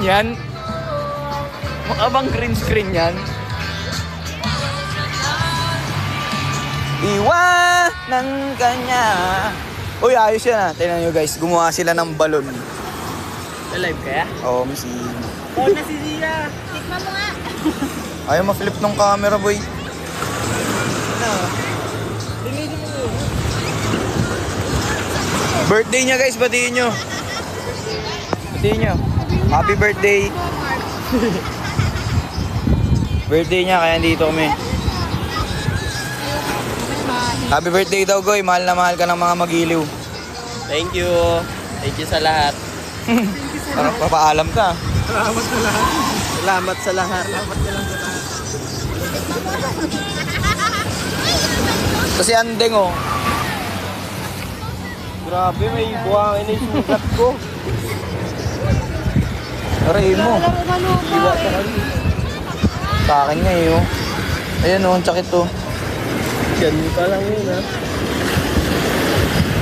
yan? Mukha bang green screen yan? Iwanan ka niya. Uy, ayos yan ah. Tignan nyo guys, gumawa sila ng balon. Live kaya? Oo, si... Oh, na si Zia. Tikman mo nga. Ayaw ma-flip ng camera, boy. Ano? Tingin mo. Birthday niya guys, batiin nyo. Batiin nyo. Happy birthday. Birthday niya, kaya dito kami. Happy birthday daw, Goy. Mahal na mahal ka ng mga magiliw. Thank you. Thank you sa lahat. Parang papaalam ka. Salamat sa lahat. Salamat sa lahat. Salamat sa lahat. Kasi andeng oh. Grabe, may buhangin na yung sugat ko. Aray mo. Sa akin nga eh oh. Ayan oh, ang sakit oh. Ganun pa lang yun ha.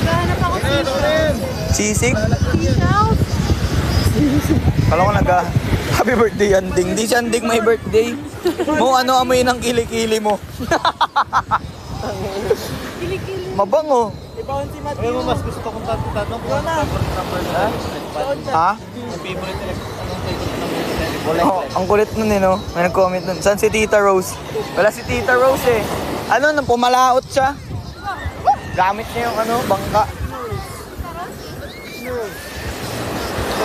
Gahanap ako Sisig? Sisig. Kala ko happy birthday anding. Di si anding may birthday. Mo ano amoy ng kilikili mo. Kilikili. Mabango. Ibawin si Matthew. Ayaw mo, mas gusto kong tatanong ko na. Ha? Ang favorite electric. Oh, ang kulit nun eh no. May nag-comment nun. Saan si Tita Rose? Wala si Tita Rose eh. Ano, nang pumalaot siya. Gamit niya yung ano, bangka.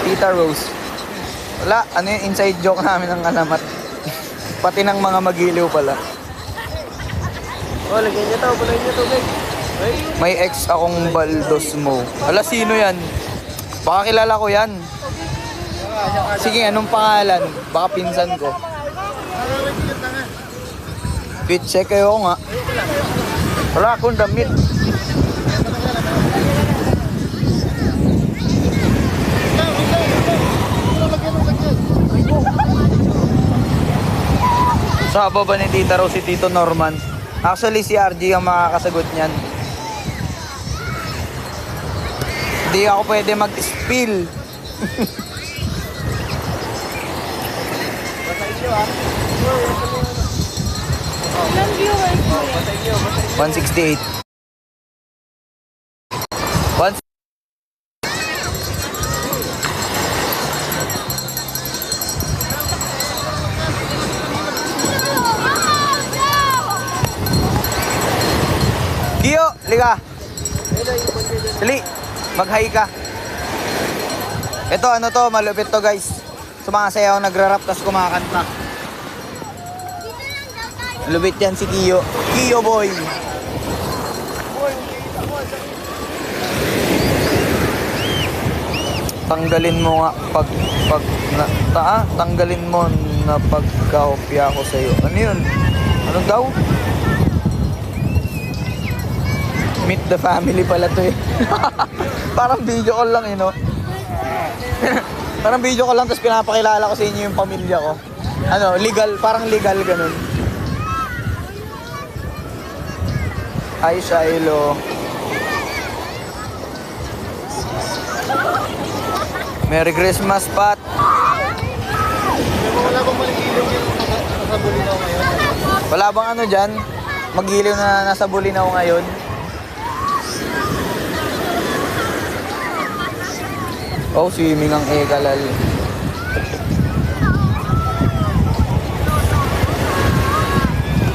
Tita Rose. Wala, ano yung inside joke namin ng alamat. Pati ng mga magiliw pala. Oh, lagyan niya to. Bulay niya to, Meg. May ex akong baldos mo. Ala, sino yan? Baka kilala ko yan. Sige, anong pangalan? Baka pinsan ko. Fit check kayo nga. Wala akong damit. Sa ba ni Tita Rose si Tito Norman? Actually si RG ang makakasagot niyan. Hindi ako pwede mag-spill. Ilang viewers mo? 168. Kiyo, liga. Dali, mag-hi ka. Ito, ano to, malupit to guys. Sumasayaw, nagra-rap, tas kumakanta. Lupit yan si Kiyo. Kiyo boy. Tanggalin mo nga tanggalin mo na pagkaopya ko sa'yo. Ano yun? Ano daw? Meet the family pala to eh. Parang video call lang eh, no? Parang video call lang tapos pinapakilala ko sa inyo yung pamilya ko. Ano, legal, parang legal ganun. Hi, Shiloh. Merry Christmas, Pat. Wala bang maligiliw yung nasa Bulinaw ngayon? Wala bang ano dyan? Magiliw na nasa Bulinaw ngayon? Oh, swimming ang Egalal.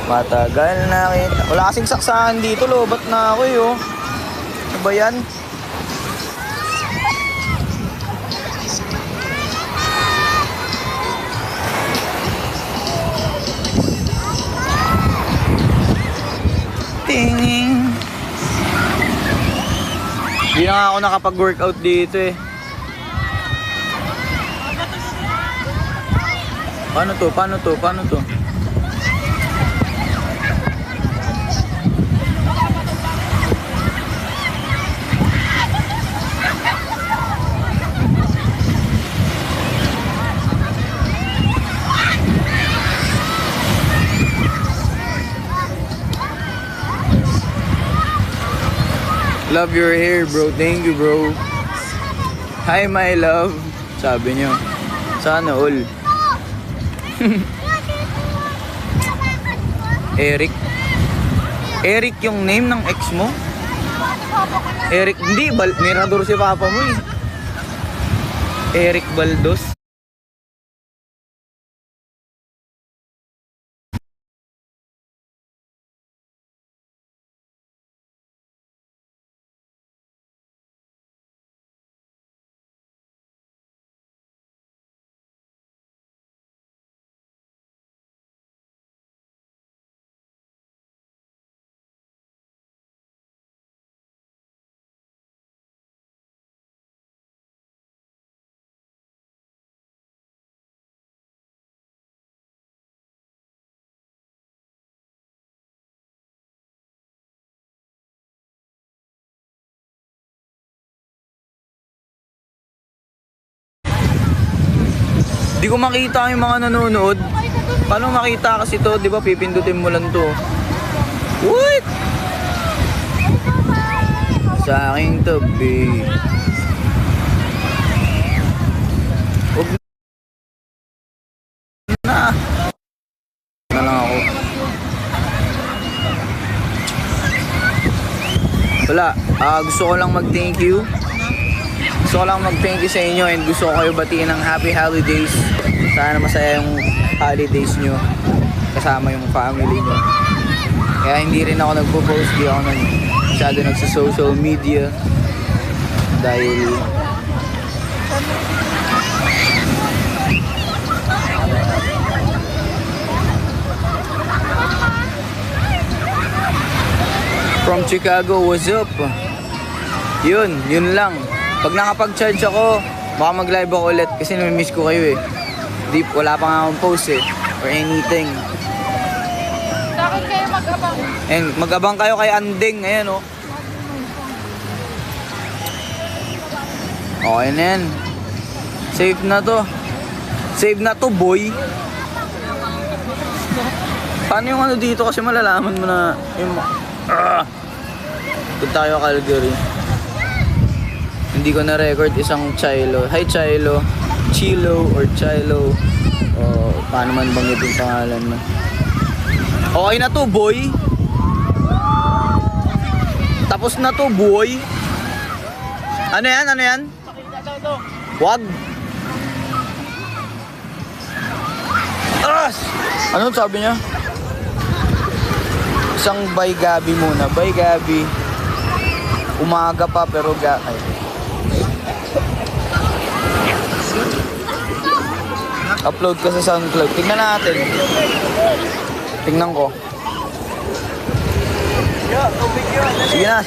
Matagal na kita. Wala kasing saksahan dito, lobat na ako yun. Ano ba yan? Tingin. Hindi na nga ako nakapag-workout dito eh. Paano to? Paano to? Paano to? Love your hair, bro. Thank you, bro. Hi, my love. Sabi niyo. Sana all. Eric? Eric yung name ng ex mo? Eric, hindi, mirador si papa mo eh. Eric Baldos. Di ko makita yung mga nanonood. Paano makita kasi to? Di ba pipindutin mo lang to? What? Sa aking tabi. Huwag na. Na lang ako. Wala. Gusto ko lang mag-thank you. Gusto ko lang mag-thank you sa inyo and gusto ko kayo batiin ng happy holidays. Sana masaya yung holidays nyo kasama yung family nyo. Kaya hindi rin ako nagpo-post, di ako masyado nagsa-social media dahil from Chicago, what's up? Yun lang. Pag nakapag-charge ako, baka mag-live ako ulit kasi namimiss ko kayo eh. Wala pa nga akong post eh, or anything. Sa akin kayo mag-abang. And mag-abang kayo kay Anding, ayan oh. Okay na yan. Safe na to. Save na to, boy. Paano yung ano dito kasi malalaman mo na yung... Punta tayo Calgary. Hindi ko na-record isang Chilo. Hi Chilo. Chilo or Chilo. O paano man banggitin pangalan mo. Okay na to, boy. Tapos na to, boy. Ano yan? Ano yan? Wag. Ano sabi niya? Isang bye Gabi muna. Bye Gabi. Umaga pa pero ay. Upload ka sa SoundCloud. Tingnan natin. Tingnan ko. Sige na.